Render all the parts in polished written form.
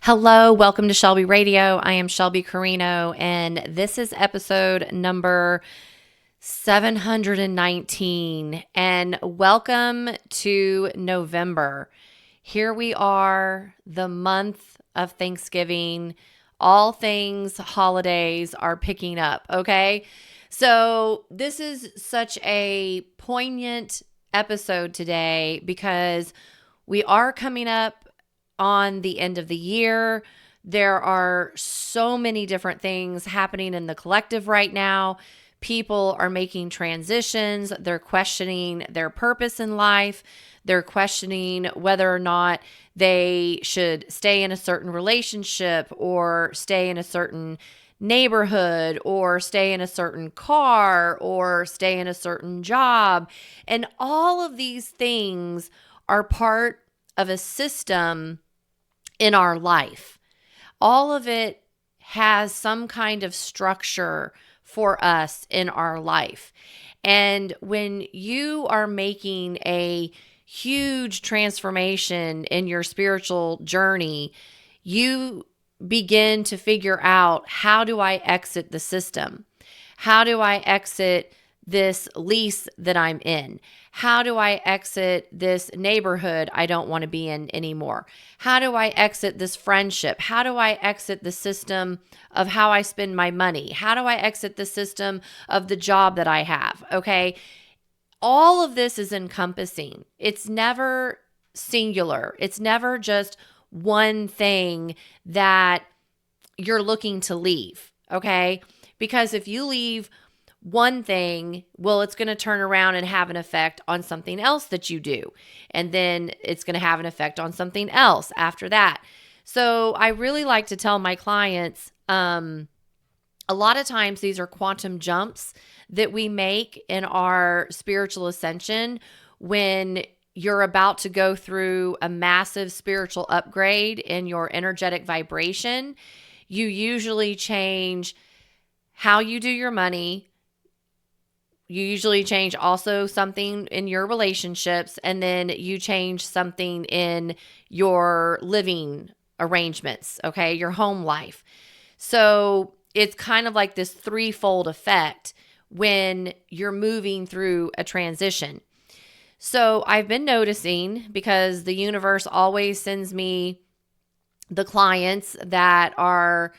Hello, welcome to Shelby Radio. I am Shelby Carino, and this is episode number 719. And welcome to November. Here we are, the month of Thanksgiving. All things holidays are picking up, okay? So, this is such a poignant episode today because we are coming up on the end of the year. There are so many different things happening in the collective right now. People are making transitions. They're questioning their purpose in life. They're questioning whether or not they should stay in a certain relationship or stay in a certain neighborhood or stay in a certain car or stay in a certain job. And all of these things are part of a system in our life. All of it has some kind of structure for us in our life. And when you are making a huge transformation in your spiritual journey, you begin to figure out, how do I exit the system? How do I exit this lease that I'm in? How do I exit this neighborhood I don't want to be in anymore? How do I exit this friendship? How do I exit the system of how I spend my money? How do I exit the system of the job that I have? Okay. All of this is encompassing. It's never singular. It's never just one thing that you're looking to leave. Okay. Because if you leave one thing, well, it's going to turn around and have an effect on something else that you do. And then it's going to have an effect on something else after that. So I really like to tell my clients, a lot of times these are quantum jumps that we make in our spiritual ascension when you're about to go through a massive spiritual upgrade in your energetic vibration. You usually change how you do your money. You usually change also something in your relationships, and then you change something in your living arrangements, okay, your home life. So it's kind of like this threefold effect when you're moving through a transition. So I've been noticing, because the universe always sends me the clients that are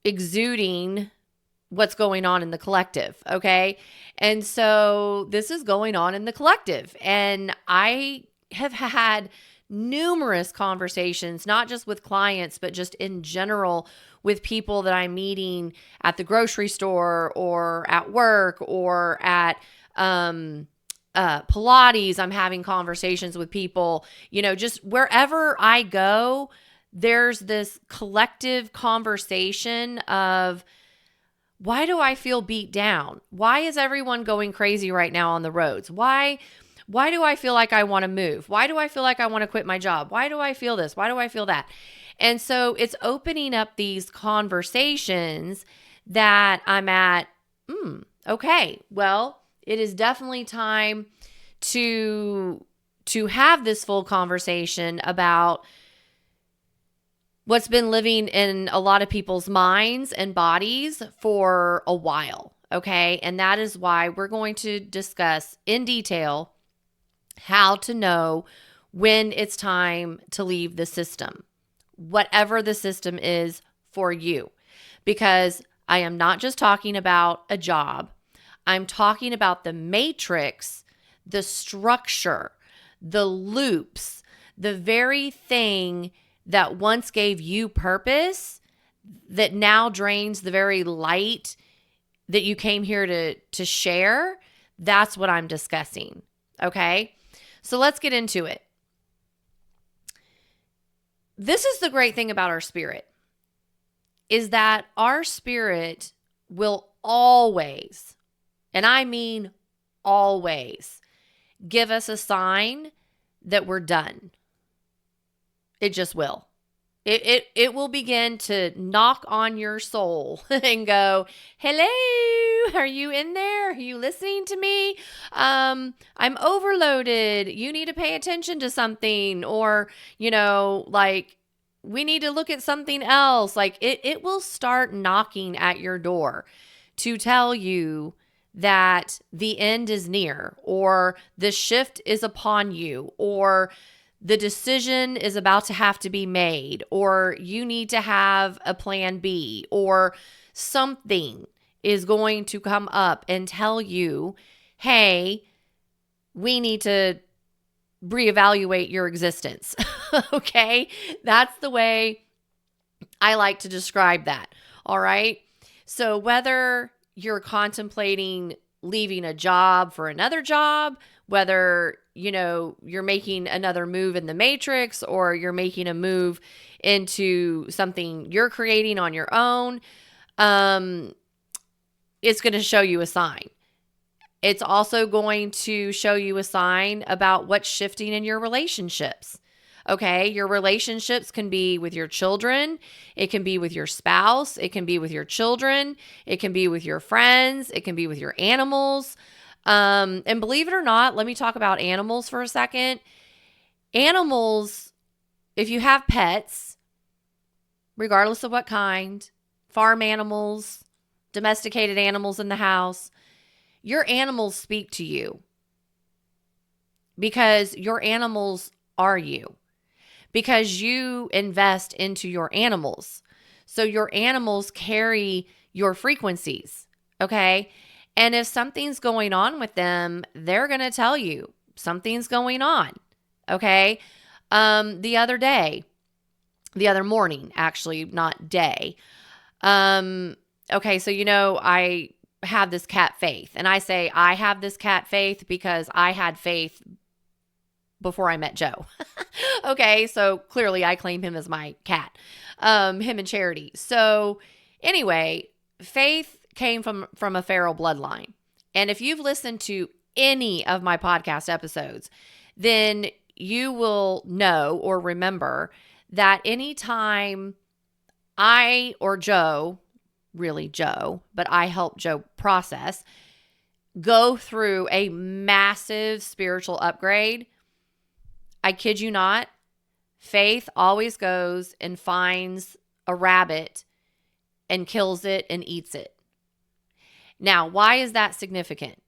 exuding what's going on in the collective, okay? And so this is going on in the collective. And I have had numerous conversations, not just with clients, but just in general with people that I'm meeting at the grocery store or at work or at Pilates. I'm having conversations with people, just wherever I go, there's this collective conversation of, why do I feel beat down? Why is everyone going crazy right now on the roads? Why do I feel like I want to move? Why do I feel like I want to quit my job? Why do I feel this? Why do I feel that? And so it's opening up these conversations that I'm at, okay, well, it is definitely time to have this full conversation about what's been living in a lot of people's minds and bodies for a while, okay? And that is why we're going to discuss in detail how to know when it's time to leave the system, whatever the system is for you. Because I am not just talking about a job. I'm talking about the matrix, the structure, the loops, the very thing that once gave you purpose that now drains the very light that you came here to share. That's what I'm discussing. Okay. So let's get into it. This is the great thing about our spirit, is that our spirit will always, and I mean always, give us a sign that we're done. It just will. It will begin to knock on your soul and go, hello, are you in there? Are you listening to me? I'm overloaded. You need to pay attention to something. Or, like we need to look at something else. Like it will start knocking at your door to tell you that the end is near, or the shift is upon you, or the decision is about to have to be made, or you need to have a plan B, or something is going to come up and tell you, hey, we need to reevaluate your existence. Okay? That's the way I like to describe that. All right? So whether you're contemplating leaving a job for another job, whether, you're making another move in the matrix, or you're making a move into something you're creating on your own, it's going to show you a sign. It's also going to show you a sign about what's shifting in your relationships. Okay, your relationships can be with your children. It can be with your spouse. It can be with your children. It can be with your friends. It can be with your animals. And believe it or not, let me talk about animals for a second. Animals, if you have pets, regardless of what kind, farm animals, domesticated animals in the house, your animals speak to you because your animals are you, because you invest into your animals. So your animals carry your frequencies, okay? And if something's going on with them, they're going to tell you something's going on, okay? The other morning, actually, not day. Okay, so I have this cat Faith, and I say I have this cat Faith because I had Faith before I met Joe. Okay, so clearly I claim him as my cat, him and Charity. So anyway, Faith came from a feral bloodline. And if you've listened to any of my podcast episodes, then you will know or remember that anytime I or Joe, really Joe, but I help Joe process, go through a massive spiritual upgrade, I kid you not, Faith always goes and finds a rabbit and kills it and eats it. Now, why is that significant?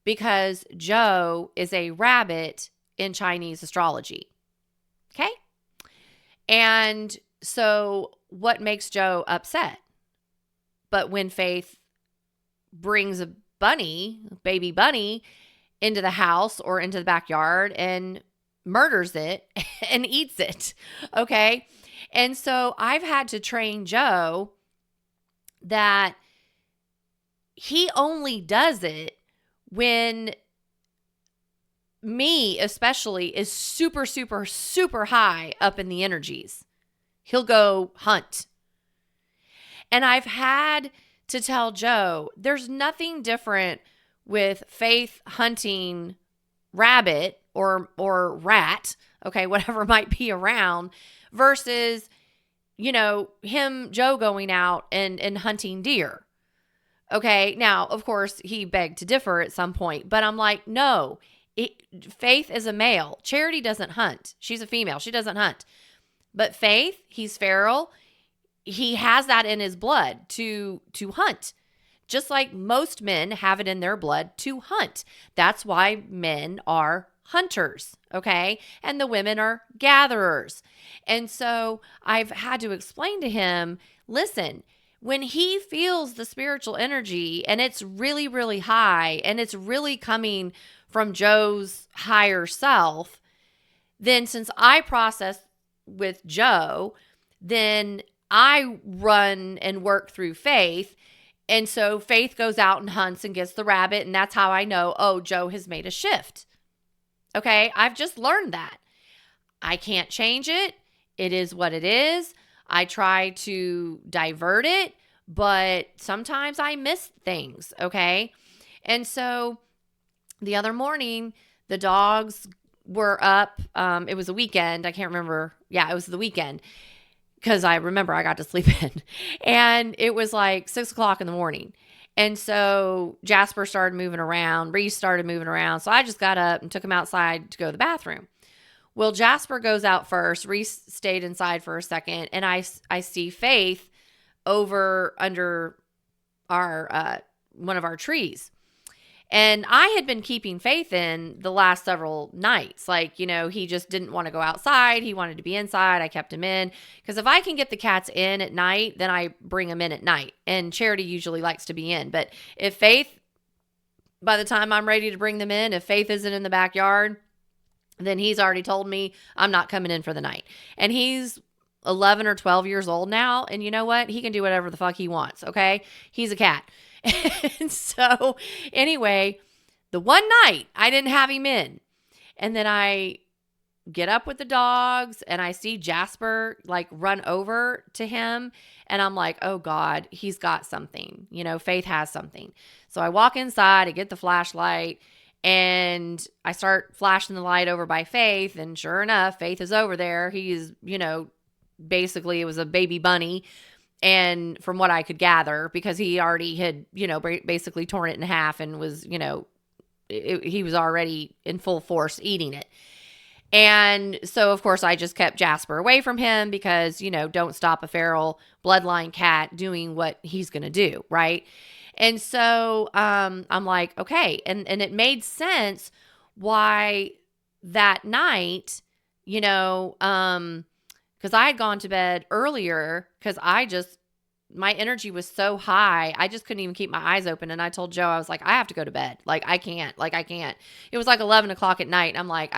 Because Joe is a rabbit in Chinese astrology. Okay? And so what makes Joe upset? But when Faith brings a baby bunny, into the house or into the backyard and murders it and eats it, okay? And so I've had to train Joe that he only does it when me especially is super, super, super high up in the energies. He'll go hunt. And I've had to tell Joe, there's nothing different with Faith hunting rabbit or rat, okay, whatever might be around, versus, Joe going out and hunting deer. Okay, now, of course, he begged to differ at some point, but I'm like, no, Faith is a male. Charity doesn't hunt. She's a female. She doesn't hunt. But Faith, he's feral. He has that in his blood to hunt. Just like most men have it in their blood to hunt. That's why men are hunters, okay? And the women are gatherers. And so I've had to explain to him, listen, when he feels the spiritual energy and it's really, really high and it's really coming from Joe's higher self, then since I process with Joe, then I run and work through Faith. And so Faith goes out and hunts and gets the rabbit. And that's how I know, oh, Joe has made a shift. Okay, I've just learned that. I can't change it. It is what it is. I try to divert it, but sometimes I miss things, okay? And so the other morning, the dogs were up. It was a weekend. I can't remember. Yeah, it was the weekend because I remember I got to sleep in. And it was like 6 o'clock in the morning. And so Jasper started moving around. Reese started moving around. So I just got up and took him outside to go to the bathroom. Well, Jasper goes out first. Reese stayed inside for a second, and I see Faith over under our one of our trees. And I had been keeping Faith in the last several nights. Like, he just didn't want to go outside. He wanted to be inside. I kept him in. Because if I can get the cats in at night, then I bring them in at night. And Charity usually likes to be in. But if Faith, by the time I'm ready to bring them in, if Faith isn't in the backyard, then he's already told me I'm not coming in for the night. And he's 11 or 12 years old now. And you know what? He can do whatever the fuck he wants. Okay. He's a cat. And so anyway, the one night I didn't have him in, and then I get up with the dogs and I see Jasper like run over to him, and I'm like, oh God, he's got something, Faith has something. So I walk inside, I get the flashlight, and I start flashing the light over by Faith, and sure enough, Faith is over there. He's, basically it was a baby bunny. And from what I could gather, because he already had, basically torn it in half and was, he was already in full force eating it. And so, of course, I just kept Jasper away from him because, don't stop a feral bloodline cat doing what he's going to do, right? And so I'm like, okay. And it made sense why that night, because I had gone to bed earlier because my energy was so high. I just couldn't even keep my eyes open. And I told Joe, I was like, I have to go to bed. Like, I can't. It was like 11 o'clock at night. And I'm like,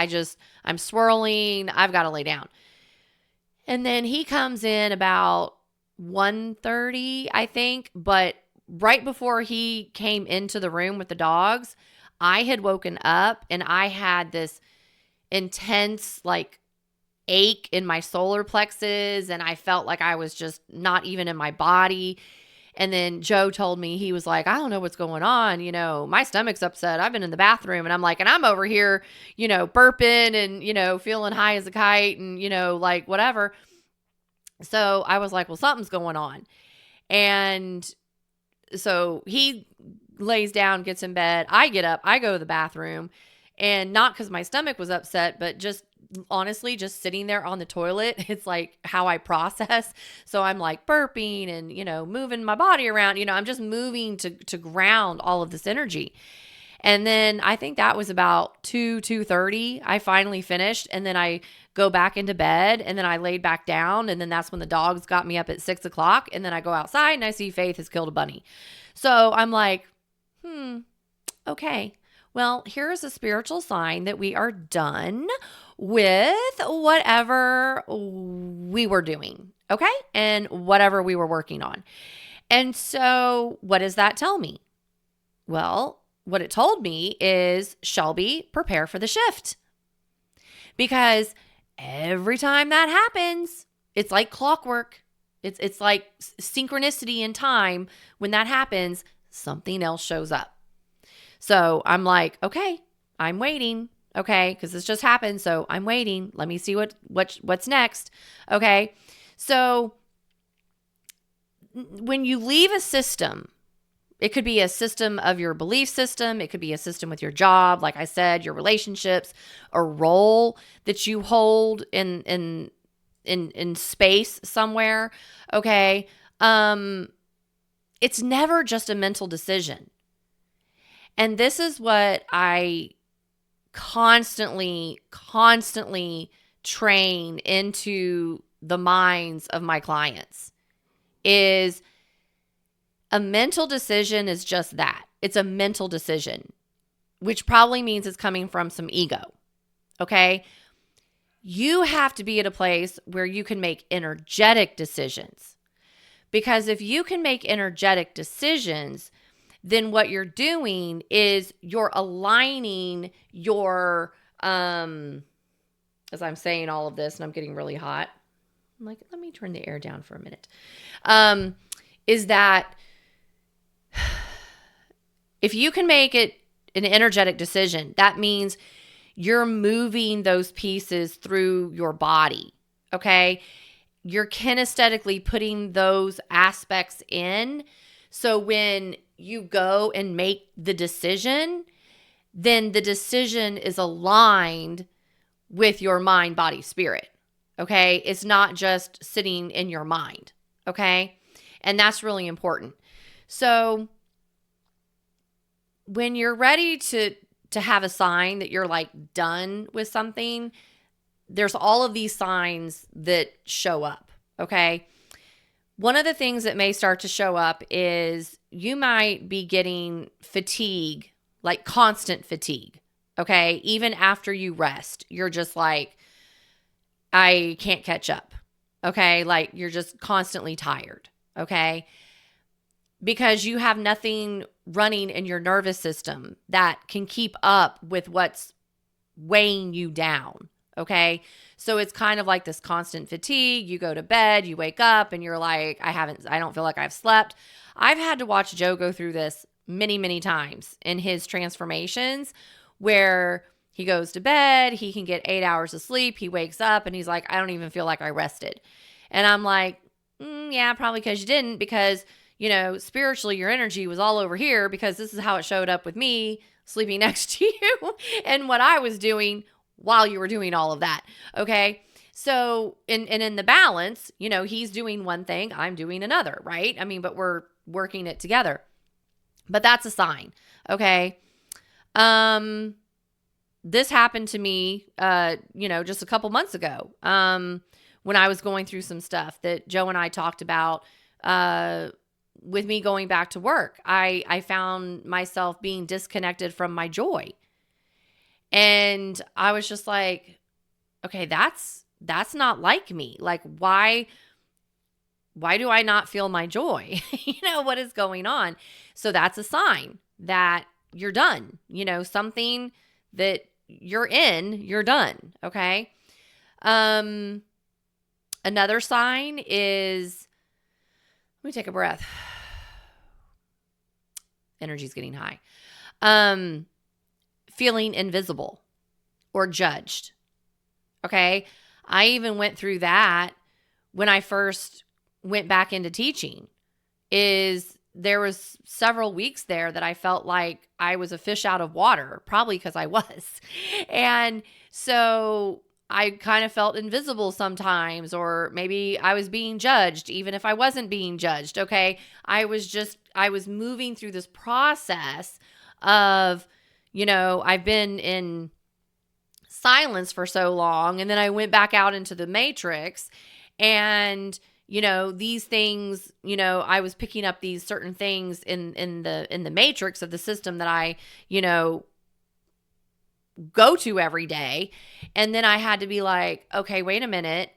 I'm swirling. I've got to lay down. And then he comes in about 1:30, I think. But right before he came into the room with the dogs, I had woken up and I had this intense, like, ache in my solar plexus, and I felt like I was just not even in my body. And then Joe told me, he was like, I don't know what's going on. My stomach's upset. I've been in the bathroom. And I'm like, and I'm over here, burping and, feeling high as a kite and, like whatever. So I was like, well, something's going on. And so he lays down, gets in bed. I get up, I go to the bathroom, and not because my stomach was upset, but just honestly, just sitting there on the toilet, it's like how I process. So I'm like burping and, moving my body around, I'm just moving to ground all of this energy. And then I think that was about 2:30. I finally finished. And then I go back into bed, and then I laid back down. And then that's when the dogs got me up at 6 o'clock. And then I go outside and I see Faith has killed a bunny. So I'm like, okay. Well, here is a spiritual sign that we are done with whatever we were doing, okay? And whatever we were working on. And so what does that tell me? Well, what it told me is, Shelby, prepare for the shift. Because every time that happens, it's like clockwork. It's like synchronicity in time. When that happens, something else shows up. So I'm like, okay, I'm waiting. Okay. Cause this just happened. So I'm waiting. Let me see what's next. Okay. So when you leave a system, it could be a system of your belief system. It could be a system with your job. Like I said, your relationships, a role that you hold in space somewhere. Okay. It's never just a mental decision. And this is what I constantly train into the minds of my clients is a mental decision is just that. It's a mental decision, which probably means it's coming from some ego. Okay. You have to be at a place where you can make energetic decisions, because if you can make energetic decisions, then what you're doing is you're aligning your, as I'm saying all of this and I'm getting really hot, I'm like, let me turn the air down for a minute. Is that if you can make it an energetic decision, that means you're moving those pieces through your body. Okay. You're kinesthetically putting those aspects in. So when you go and make the decision, then the decision is aligned with your mind, body, spirit. Okay. It's not just sitting in your mind. Okay. And that's really important. So when you're ready to have a sign that you're like done with something, there's all of these signs that show up. Okay. One of the things that may start to show up is you might be getting fatigue, like constant fatigue. Okay. Even after you rest, you're just like, I can't catch up. Okay. Like you're just constantly tired. Okay. Because you have nothing running in your nervous system that can keep up with what's weighing you down. Okay. So it's kind of like this constant fatigue. You go to bed, you wake up, and you're like, I don't feel like I've slept. I've had to watch Joe go through this many, many times in his transformations where he goes to bed, he can get 8 hours of sleep, he wakes up, and he's like, I don't even feel like I rested. And I'm like, yeah, probably because you didn't, because spiritually, your energy was all over here because this is how it showed up with me sleeping next to you and what I was doing while you were doing all of that. Okay. So, in the balance, he's doing one thing, I'm doing another, right? I mean, but we're working it together. But that's a sign. Okay. This happened to me, just a couple months ago, when I was going through some stuff that Joe and I talked about, with me going back to work. I found myself being disconnected from my joy. And I was just like, okay, that's not me. Like, why do I not feel my joy? What is going on? So that's a sign that you're done. Something that you're done. Okay. Another sign is, let me take a breath. Energy's getting high. Feeling invisible or judged. Okay. I even went through that when I first went back into teaching. There was several weeks there that I felt like I was a fish out of water, probably because I was. And so I kind of felt invisible sometimes, or maybe I was being judged, even if I wasn't being judged. Okay. I was moving through this process of, I've been in silence for so long. And then I went back out into the matrix, and, these things, I was picking up these certain things in the matrix of the system that I, go to every day. And then I had to be like, okay, wait a minute.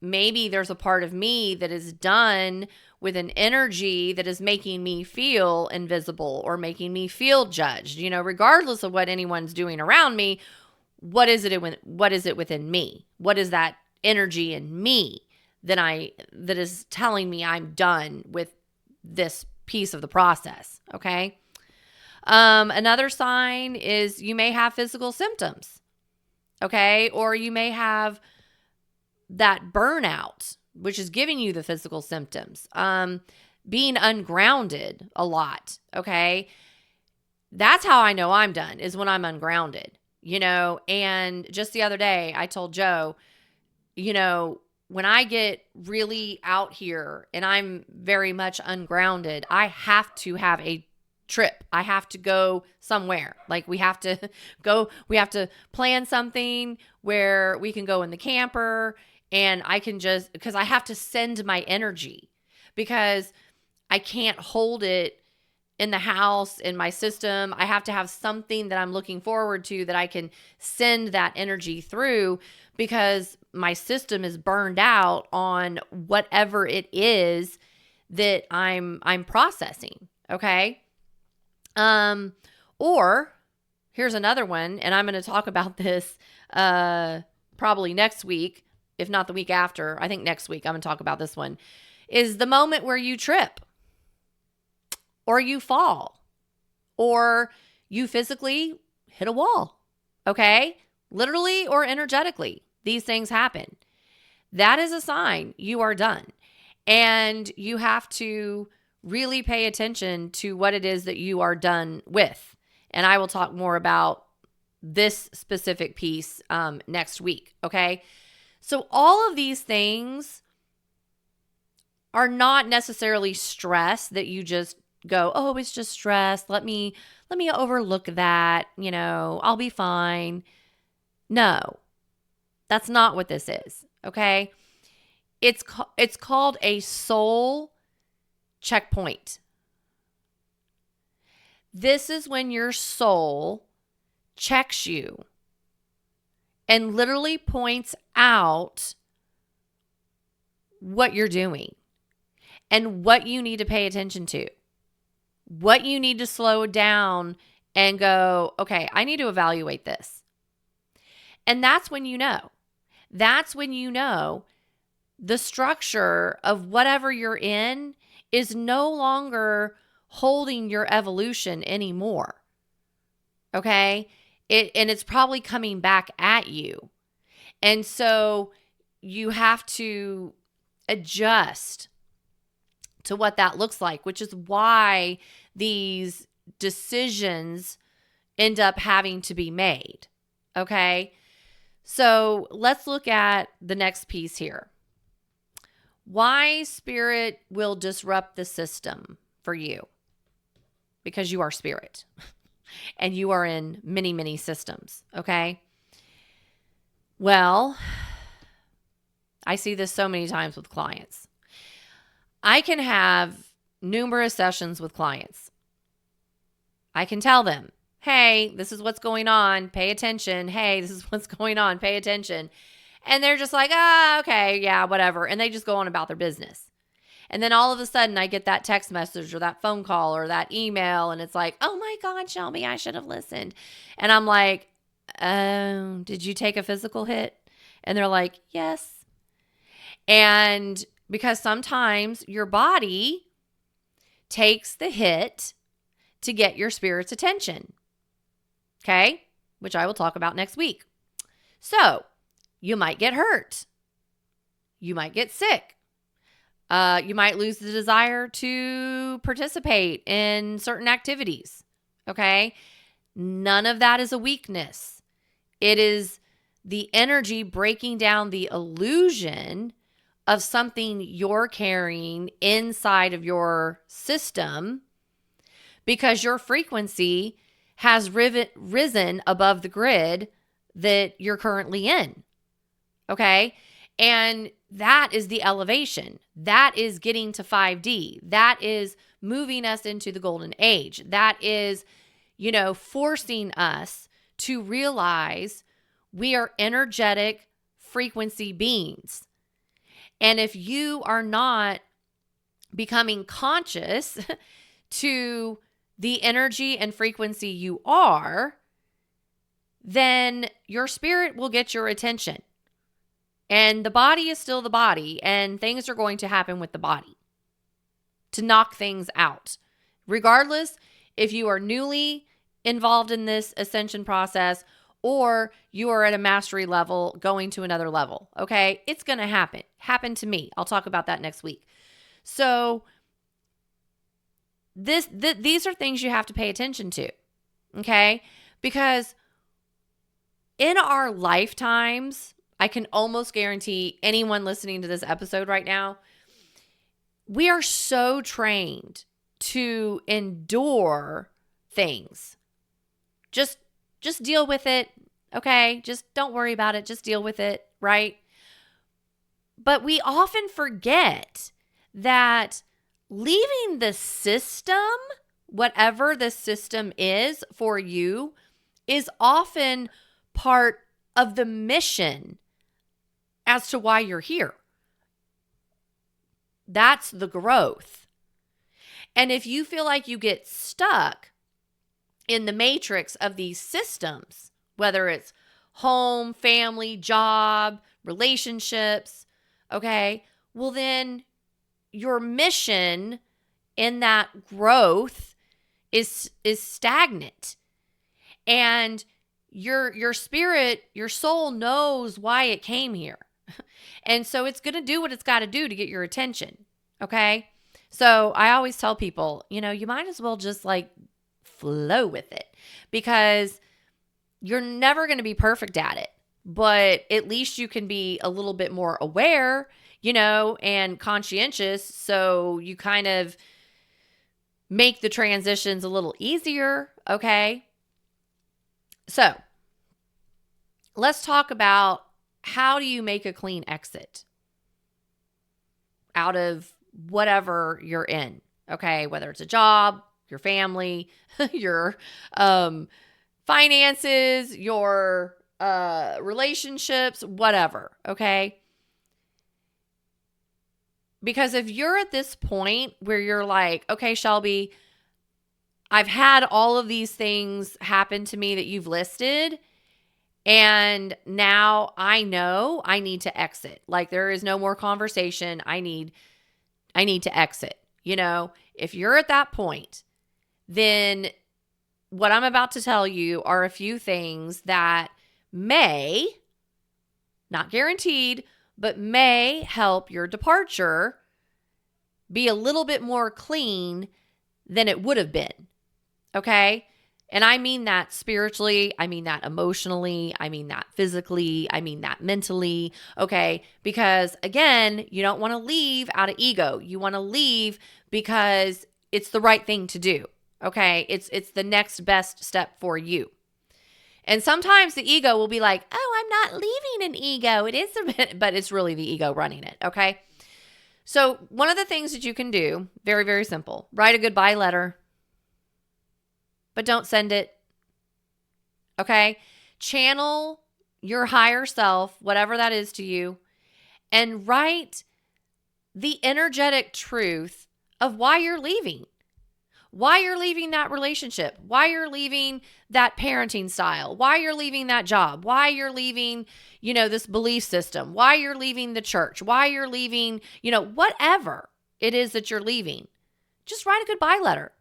Maybe there's a part of me that is done with an energy that is making me feel invisible or making me feel judged, regardless of what anyone's doing around me. What is it within me? What is that energy in me that is telling me I'm done with this piece of the process? Okay. Another sign is you may have physical symptoms, okay? Or you may have that burnout, which is giving you the physical symptoms. Being ungrounded a lot, okay? That's how I know I'm done, is when I'm ungrounded, And just the other day, I told Joe, when I get really out here and I'm very much ungrounded, I have to have a trip. I have to go somewhere. Like we have to plan something where we can go in the camper, and I can because I have to send my energy, because I can't hold it in the house, in my system. I have to have something that I'm looking forward to that I can send that energy through, because my system is burned out on whatever it is that I'm processing. Okay. Or here's another one, and I'm going to talk about this probably next week, if not the week after. I think next week I'm going to talk about this one, is the moment where you trip or you fall or you physically hit a wall. Okay? Literally or energetically, these things happen. That is a sign you are done. And you have to really pay attention to what it is that you are done with. And I will talk more about this specific piece next week, okay? So all of these things are not necessarily stress that you just go, oh, it's just stress. Let me overlook that, I'll be fine. No, that's not what this is, okay? It's called a soul checkpoint. This is when your soul checks you and literally points out what you're doing and what you need to pay attention to, what you need to slow down and go, okay, I need to evaluate this. And that's when you know. That's when you know the structure of whatever you're in is no longer holding your evolution anymore. Okay? And it's probably coming back at you. And so you have to adjust to what that looks like, which is why these decisions end up having to be made. Okay? So let's look at the next piece here. Why spirit will disrupt the system for you. Because you are spirit. And you are in many, many systems. Okay? Well, I see this so many times with clients. I can have numerous sessions with clients. I can tell them, hey, this is what's going on. Pay attention. Hey, this is what's going on. Pay attention. And they're just like, okay, yeah, whatever. And they just go on about their business. And then all of a sudden I get that text message or that phone call or that email. And it's like, oh my God, Shelby, I should have listened. And I'm like, did you take a physical hit? And they're like, yes. And because sometimes your body takes the hit to get your spirit's attention. Okay? Which I will talk about next week. So, you might get hurt. You might get sick. You might lose the desire to participate in certain activities. Okay? None of that is a weakness. It is the energy breaking down the illusion of something you're carrying inside of your system because your frequency has risen above the grid that you're currently in. Okay? And that is the elevation. That is getting to 5D. That is moving us into the golden age. That is, forcing us to realize we are energetic frequency beings. And if you are not becoming conscious to the energy and frequency you are, then your spirit will get your attention. And the body is still the body, and things are going to happen with the body to knock things out. Regardless, if you are newly involved in this ascension process or you are at a mastery level going to another level, okay? It's going to happen. Happened to me. I'll talk about that next week. So these are things you have to pay attention to, okay? Because in our lifetimes, I can almost guarantee anyone listening to this episode right now, we are so trained to endure things. Just deal with it, okay? Just don't worry about it. Just deal with it, right? But we often forget that leaving the system, whatever the system is for you, is often part of the mission as to why you're here. That's the growth. And if you feel like you get stuck in the matrix of these systems, whether it's home, family, job, relationships, okay, well then your mission in that growth is stagnant. And your spirit, your soul knows why it came here. And so it's going to do what it's got to do to get your attention. Okay? So I always tell people, you might as well just flow with it, because You're never going to be perfect at it, but at least you can be a little bit more aware, and conscientious. So you kind of make the transitions a little easier. Okay. So let's talk about, how do you make a clean exit out of whatever you're in? Okay. Whether it's a job, your family, your finances, your relationships, whatever. Okay. Because if you're at this point where you're like, okay, Shelby, I've had all of these things happen to me that you've listed, and now I know I need to exit. Like, there is no more conversation. I need to exit. If you're at that point, then what I'm about to tell you are a few things that may, not guaranteed, but may help your departure be a little bit more clean than it would have been. Okay? And I mean that spiritually, I mean that emotionally, I mean that physically, I mean that mentally, okay? Because again, you don't want to leave out of ego. You want to leave because it's the right thing to do, okay? It's the next best step for you. And sometimes the ego will be like, oh, I'm not leaving an ego. It is but it's really the ego running it, okay? So one of the things that you can do, very, very simple, write a goodbye letter, but don't send it, okay? Channel your higher self, whatever that is to you, and write the energetic truth of why you're leaving. Why you're leaving that relationship, why you're leaving that parenting style, why you're leaving that job, why you're leaving, this belief system, why you're leaving the church, why you're leaving, whatever it is that you're leaving. Just write a goodbye letter.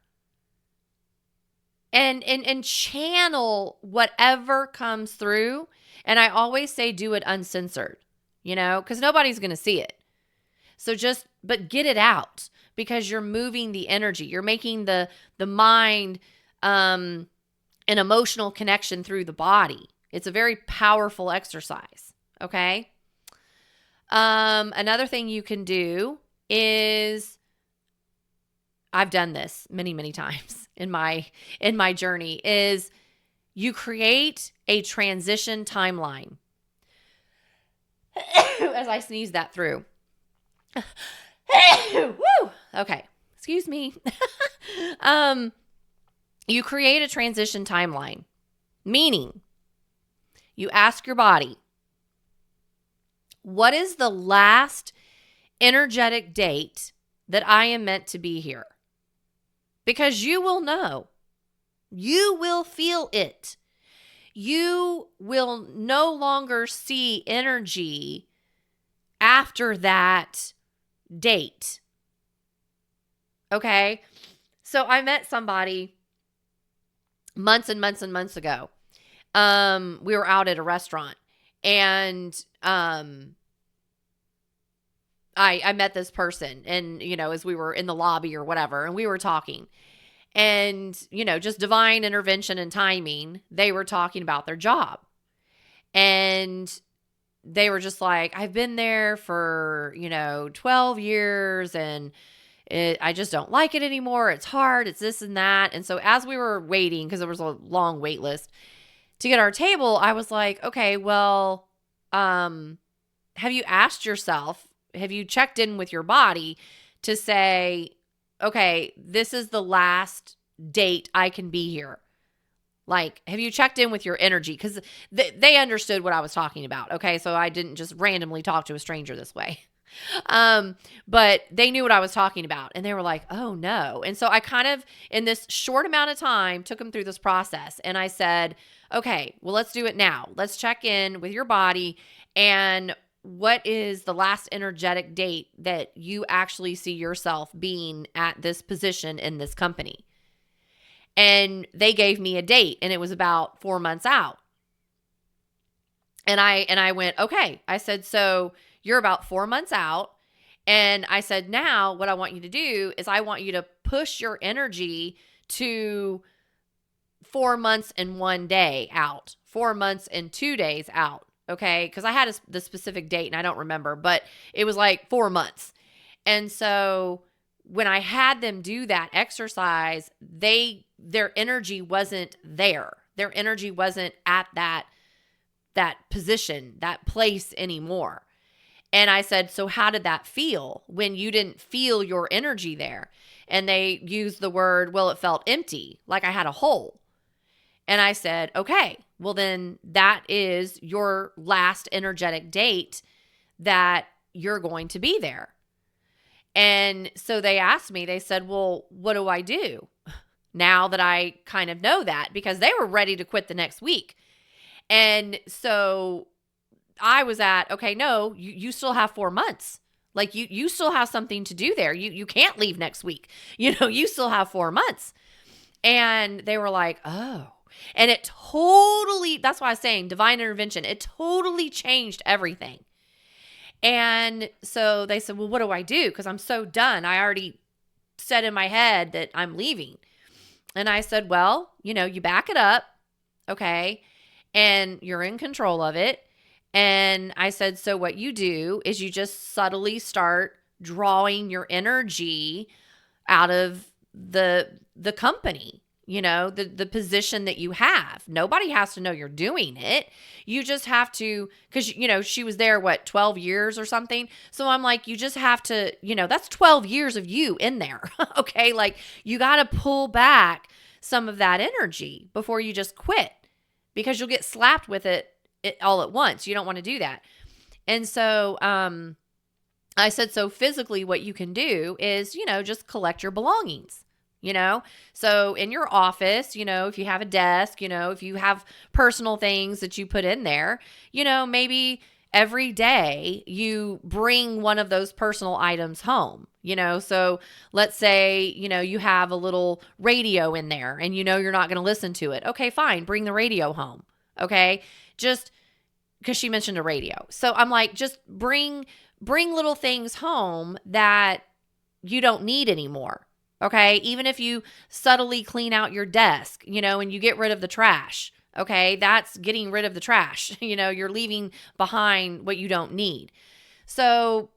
And channel whatever comes through. And I always say do it uncensored, because nobody's going to see it. So but get it out, because you're moving the energy. You're making the mind an emotional connection through the body. It's a very powerful exercise, okay? Another thing you can do is, I've done this many, many times in my journey, is you create a transition timeline. As I sneeze that through. Woo! Okay. Excuse me. You create a transition timeline, meaning you ask your body, what is the last energetic date that I am meant to be here? Because you will know. You will feel it. You will no longer see energy after that date. Okay? So I met somebody months and months and months ago. We were out at a restaurant, and I met this person, and as we were in the lobby or whatever, and we were talking, and just divine intervention and timing, they were talking about their job, and they were just like, I've been there for 12 years, and I just don't like it anymore. It's hard. It's this and that. And so as we were waiting, because there was a long wait list to get our table, I was like, okay, well, have you asked yourself, have you checked in with your body to say, okay, this is the last date I can be here? Like, have you checked in with your energy? Because they understood what I was talking about. Okay. So I didn't just randomly talk to a stranger this way. But they knew what I was talking about, and they were like, oh no. And so I kind of, in this short amount of time, took them through this process. And I said, okay, well, let's do it now. Let's check in with your body. And what is the last energetic date that you actually see yourself being at this position in this company? And they gave me a date, and it was about 4 months out. And I went, okay. I said, so you're about 4 months out. And I said, now what I want you to do is I want you to push your energy to 4 months and 1 day out, 4 months and 2 days out. Okay. Because I had the specific date and I don't remember, but it was like 4 months. And so when I had them do that exercise, their energy wasn't there. Their energy wasn't at that position, that place anymore. And I said, so how did that feel when you didn't feel your energy there? And they used the word, well, it felt empty, like I had a hole. And I said, okay, well, then that is your last energetic date that you're going to be there. And so they asked me, they said, well, what do I do now that I kind of know that? Because they were ready to quit the next week. And so I was at, okay, no, you still have 4 months. Like you still have something to do there. You can't leave next week. You still have 4 months. And they were like, oh. And it totally, that's why I was saying divine intervention, it totally changed everything. And so they said, well, what do I do? Because I'm so done. I already said in my head that I'm leaving. And I said, well, you back it up. Okay. And you're in control of it. And I said, so what you do is you just subtly start drawing your energy out of the company, the position that you have. Nobody has to know you're doing it. You just have to, because, she was there, 12 years or something. So I'm like, you just have to, that's 12 years of you in there. Okay. Like you got to pull back some of that energy before you just quit, because you'll get slapped with it all at once. You don't want to do that. And so I said, so physically what you can do is, just collect your belongings, So in your office, if you have a desk, if you have personal things that you put in there, maybe every day you bring one of those personal items home, So let's say, you have a little radio in there and you're not going to listen to it. Okay, fine. Bring the radio home. Okay. Just because she mentioned a radio. So I'm like, just bring little things home that you don't need anymore. Okay. Even if you subtly clean out your desk, and you get rid of the trash. Okay. That's getting rid of the trash. You're leaving behind what you don't need. So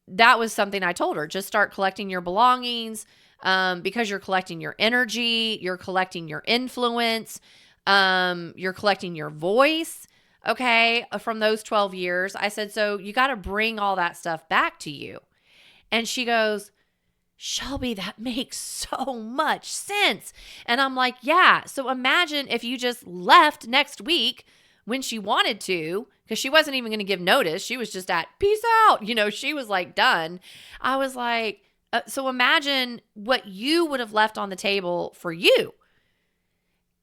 that was something I told her. Just start collecting your belongings, because you're collecting your energy, you're collecting your influence, you're collecting your voice. Okay. From those 12 years, I said, so you got to bring all that stuff back to you. And she goes, Shelby, that makes so much sense. And I'm like, yeah. So imagine if you just left next week when she wanted to, because she wasn't even going to give notice. She was just at peace out. She was like done. I was like, so imagine what you would have left on the table for you,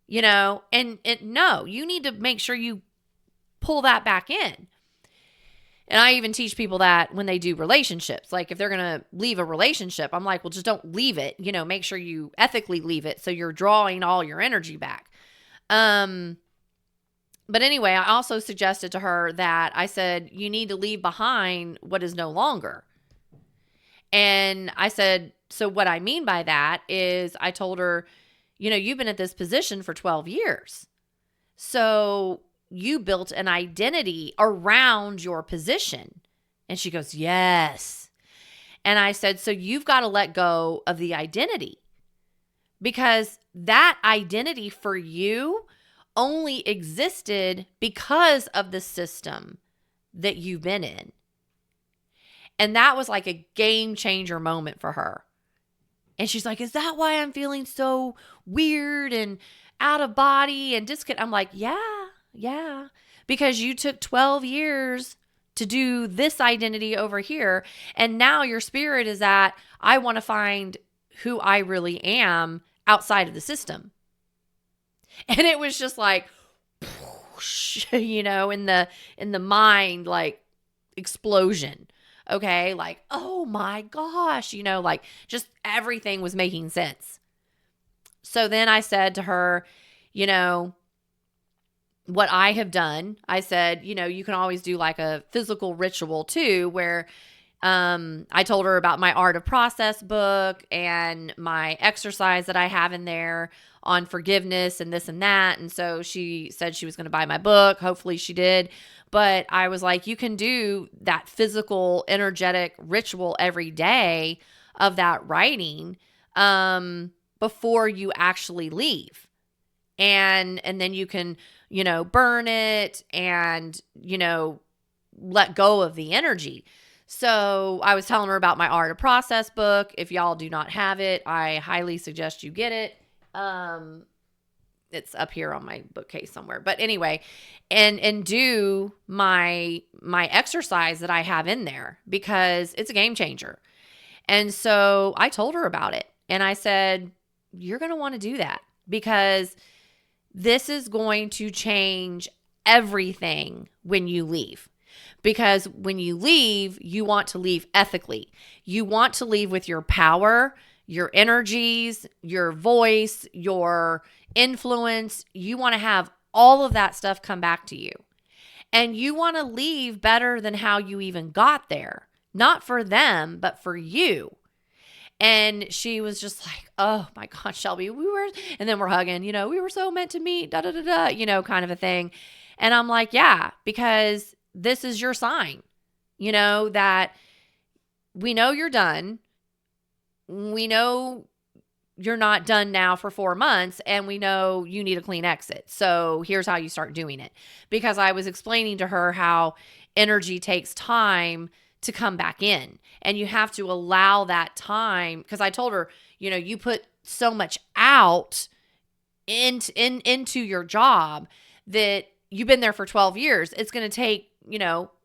and no, you need to make sure you pull that back in. And I even teach people that when they do relationships, like if they're going to leave a relationship, I'm like, well, just don't leave it, make sure you ethically leave it. So you're drawing all your energy back. But anyway, I also suggested to her that I said, you need to leave behind what is no longer. And I said, so what I mean by that is I told her, you've been at this position for 12 years. So you built an identity around your position. And she goes, yes. And I said, so you've got to let go of the identity, because that identity for you only existed because of the system that you've been in. And that was like a game changer moment for her. And she's like, is that why I'm feeling so weird and out of body and disconnected? I'm like, yeah, because you took 12 years to do this identity over here. And now your spirit is at, I want to find who I really am outside of the system. And it was just like, in the mind, like explosion. Okay. Like, oh my gosh, like just everything was making sense. So then I said to her, what I have done, I said, you can always do like a physical ritual too, where I told her about my Art of Process book and my exercise that I have in there on forgiveness and this and that. And so she said she was going to buy my book. Hopefully she did. But I was like, you can do that physical, energetic ritual every day of that writing before you actually leave. And then you can, burn it and, let go of the energy. So I was telling her about my Art of Process book. If y'all do not have it, I highly suggest you get it. It's up here on my bookcase somewhere. But anyway, and do my exercise that I have in there because it's a game changer. And so I told her about it. And I said, you're going to want to do that because this is going to change everything when you leave. Because when you leave, you want to leave ethically. You want to leave with your power, your energies, your voice, your influence. You want to have all of that stuff come back to you. And you want to leave better than how you even got there. Not for them, but for you. And she was just like, oh my God, Shelby, and then we're hugging, we were so meant to meet, da, da, da, da, kind of a thing. And I'm like, yeah, because this is your sign, that we know you're done. We know you're not done now for 4 months, and we know you need a clean exit. So here's how you start doing it. Because I was explaining to her how energy takes time to come back in, and you have to allow that time. Because I told her, you put so much out into your job that you've been there for 12 years. It's going to take,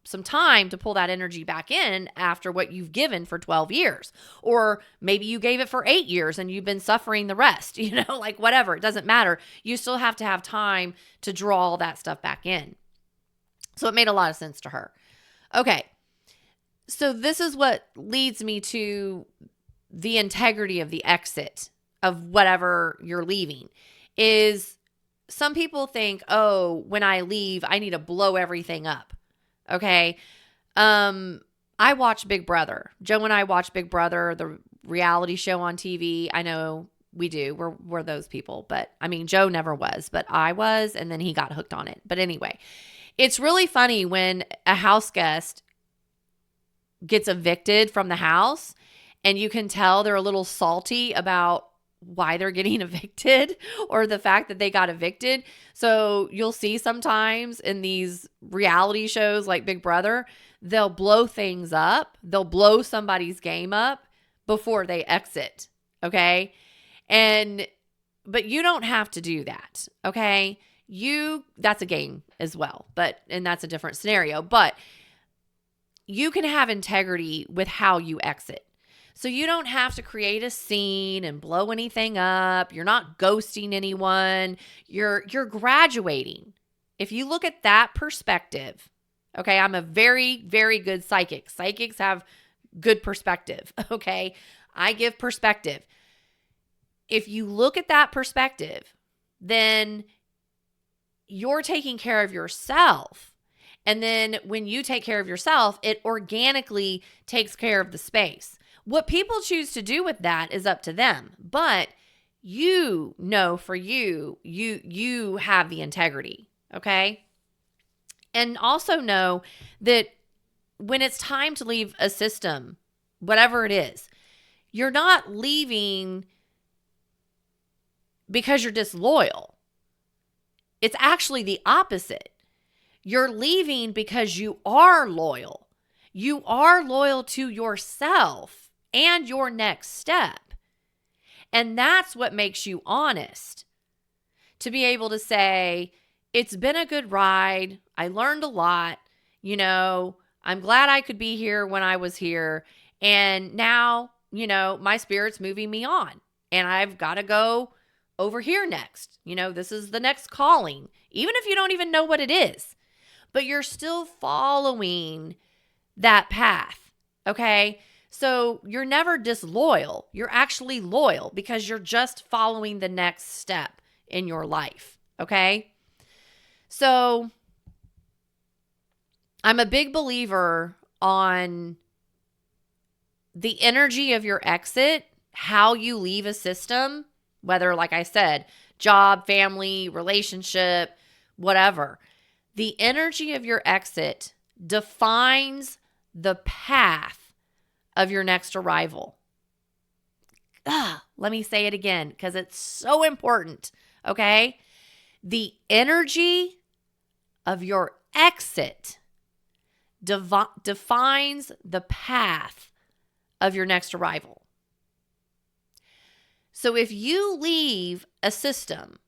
some time to pull that energy back in after what you've given for 12 years. Or maybe you gave it for 8 years and you've been suffering the rest, like whatever. It doesn't matter. You still have to have time to draw all that stuff back in. So it made a lot of sense to her. Okay. So this is what leads me to the integrity of the exit of whatever you're leaving is some people think, oh, when I leave, I need to blow everything up. Okay. I watch Big Brother. Joe and I watch Big Brother, the reality show on TV. I know we do. We're those people, but I mean, Joe never was, but I was, and then he got hooked on it. But anyway, it's really funny when a house guest gets evicted from the house and you can tell they're a little salty about why they're getting evicted or the fact that they got evicted. So you'll see sometimes in these reality shows like Big Brother, they'll blow things up. They'll blow somebody's game up before they exit. Okay. But you don't have to do that. Okay. That's a game as well, and that's a different scenario, but you can have integrity with how you exit. So you don't have to create a scene and blow anything up. You're not ghosting anyone. You're graduating. If you look at that perspective, okay, I'm a very, very good psychic. Psychics have good perspective, okay? I give perspective. If you look at that perspective, then you're taking care of yourself. And then when you take care of yourself, it organically takes care of the space. What people choose to do with that is up to them. But for you have the integrity, okay? And also know that when it's time to leave a system, whatever it is, you're not leaving because you're disloyal. It's actually the opposite. You're leaving because you are loyal. You are loyal to yourself and your next step. And that's what makes you honest. To be able to say, it's been a good ride. I learned a lot. I'm glad I could be here when I was here. And now, my spirit's moving me on. And I've got to go over here next. This is the next calling. Even if you don't even know what it is. But you're still following that path. Okay? So you're never disloyal. You're actually loyal because you're just following the next step in your life. Okay? So I'm a big believer on the energy of your exit, how you leave a system, whether, like I said, job, family, relationship, whatever, the energy of your exit defines the path of your next arrival. Let me say it again because it's so important, okay? The energy of your exit defines the path of your next arrival. So if you leave a system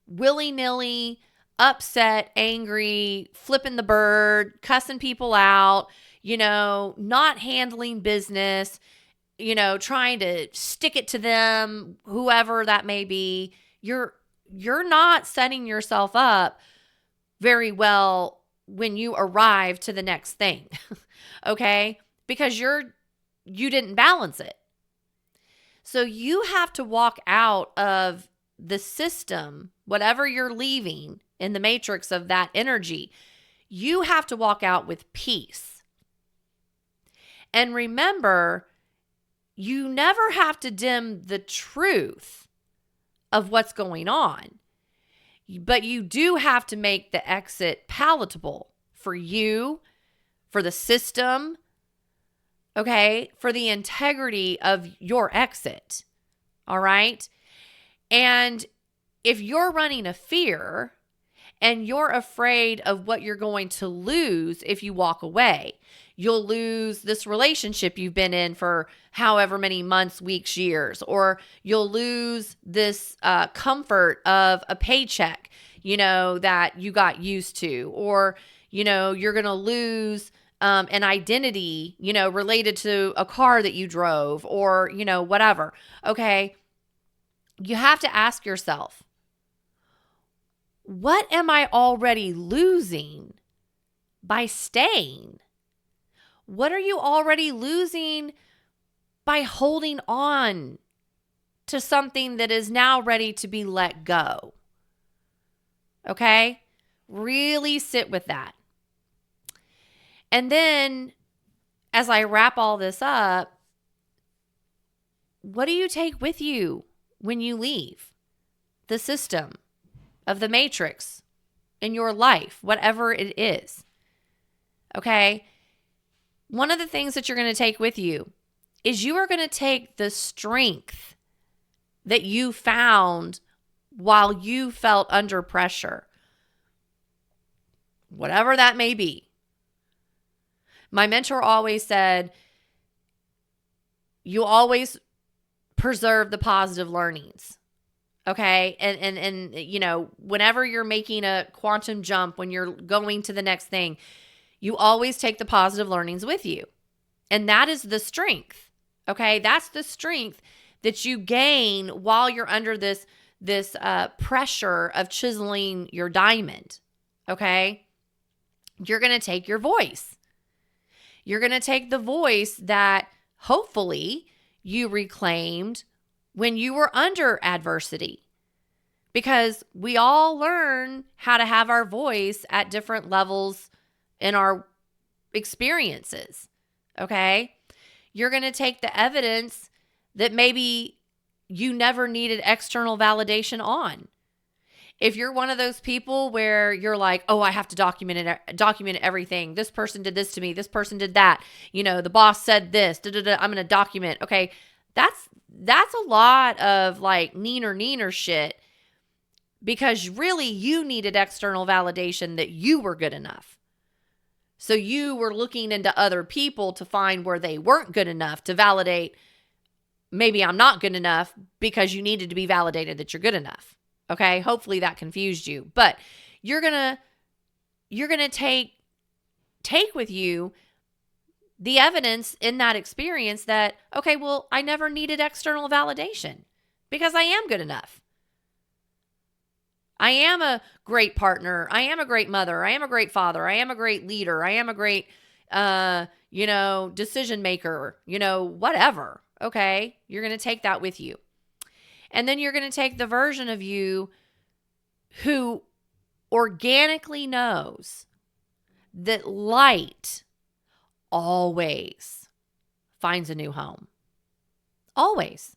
willy-nilly, upset, angry, flipping the bird, cussing people out, not handling business, trying to stick it to them, whoever that may be, you're not setting yourself up very well when you arrive to the next thing. Okay? Because you didn't balance it. So you have to walk out of the system, whatever you're leaving in the matrix of that energy, you have to walk out with peace. And remember, you never have to dim the truth of what's going on, but you do have to make the exit palatable for you, for the system, okay, for the integrity of your exit, all right? And if you're running a fear and you're afraid of what you're going to lose if you walk away, you'll lose this relationship you've been in for however many months, weeks, years, or you'll lose this comfort of a paycheck, that you got used to, or, you're going to lose an identity, related to a car that you drove or, whatever. Okay. You have to ask yourself, what am I already losing by staying? What are you already losing by holding on to something that is now ready to be let go? Okay? Really sit with that. And then, as I wrap all this up, what do you take with you when you leave the system of the matrix in your life, whatever it is? Okay? One of the things that you're going to take with you is you are going to take the strength that you found while you felt under pressure, whatever that may be. My mentor always said, you always preserve the positive learnings. Okay. And whenever you're making a quantum jump, when you're going to the next thing, you always take the positive learnings with you. And that is the strength. Okay. That's the strength that you gain while you're under this pressure of chiseling your diamond. Okay. You're going to take your voice. You're going to take the voice that hopefully you reclaimed when you were under adversity, because we all learn how to have our voice at different levels in our experiences. Okay. You're going to take the evidence that maybe you never needed external validation on. If you're one of those people where you're like, oh, I have to document everything. This person did this to me. This person did that. The boss said this. I'm going to document. Okay. That's a lot of like neener shit, because really you needed external validation that you were good enough. So you were looking into other people to find where they weren't good enough to validate, maybe I'm not good enough, because you needed to be validated that you're good enough. Okay. Hopefully that confused you, but you're going to take with you the evidence in that experience that, okay, well, I never needed external validation because I am good enough. I am a great partner. I am a great mother. I am a great father. I am a great leader. I am a great, decision maker, whatever. Okay. You're going to take that with you. And then you're going to take the version of you who organically knows that light always finds a new home. Always.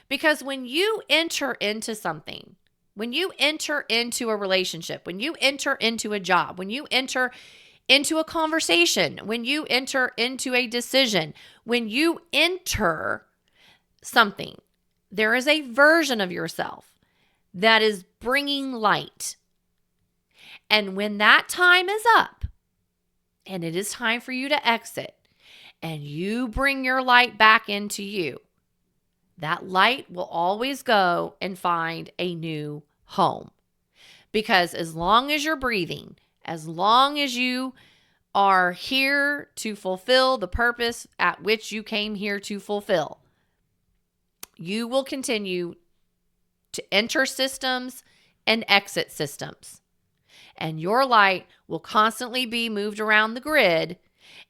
Because when you enter into something, when you enter into a relationship, when you enter into a job, when you enter into a conversation, when you enter into a decision, when you enter something, there is a version of yourself that is bringing light. And when that time is up and it is time for you to exit and you bring your light back into you, that light will always go and find a new home. Because as long as you're breathing, as long as you are here to fulfill the purpose at which you came here to fulfill, you will continue to enter systems and exit systems. And your light will constantly be moved around the grid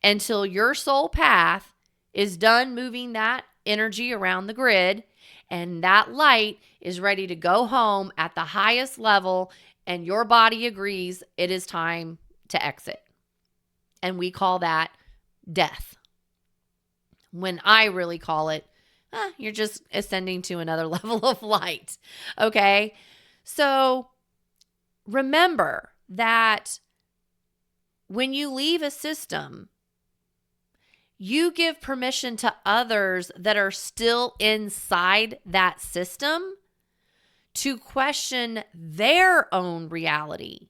until your soul path is done moving that energy around the grid, and that light is ready to go home at the highest level, and your body agrees it is time to exit. And we call that death. When I really call it, you're just ascending to another level of light. Okay? So remember that when you leave a system, you give permission to others that are still inside that system to question their own reality.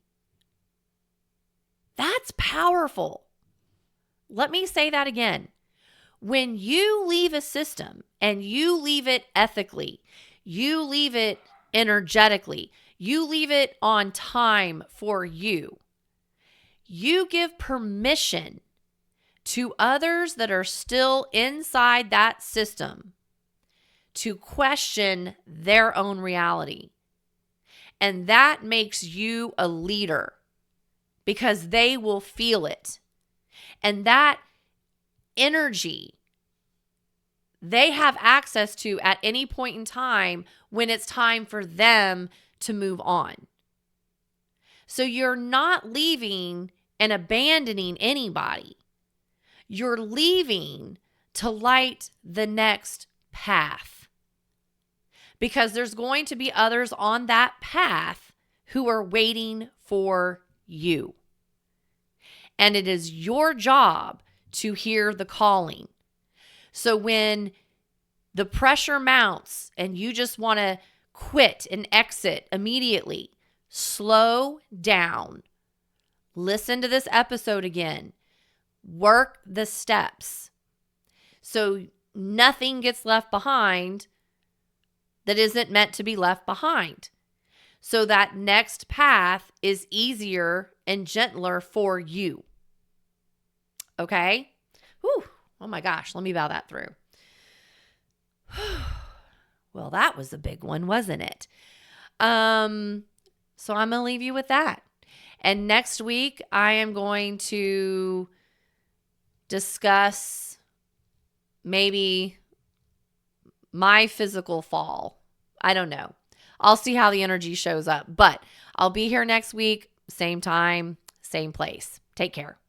That's powerful. Let me say that again. When you leave a system and you leave it ethically, you leave it energetically, you leave it on time for you, you give permission to others that are still inside that system to question their own reality. And that makes you a leader because they will feel it. And that energy they have access to at any point in time when it's time for them to move on. So you're not leaving and abandoning anybody. You're leaving to light the next path. Because there's going to be others on that path who are waiting for you. And it is your job to hear the calling. So when the pressure mounts and you just want to quit and exit immediately, slow down. Listen to this episode again. Work the steps so nothing gets left behind that isn't meant to be left behind. So that next path is easier and gentler for you. Okay? Whew. Oh my gosh, let me bow that through. Well, that was a big one, wasn't it? So I'm going to leave you with that. And next week, I am going to discuss maybe my physical fall. I don't know. I'll see how the energy shows up. But I'll be here next week, same time, same place. Take care.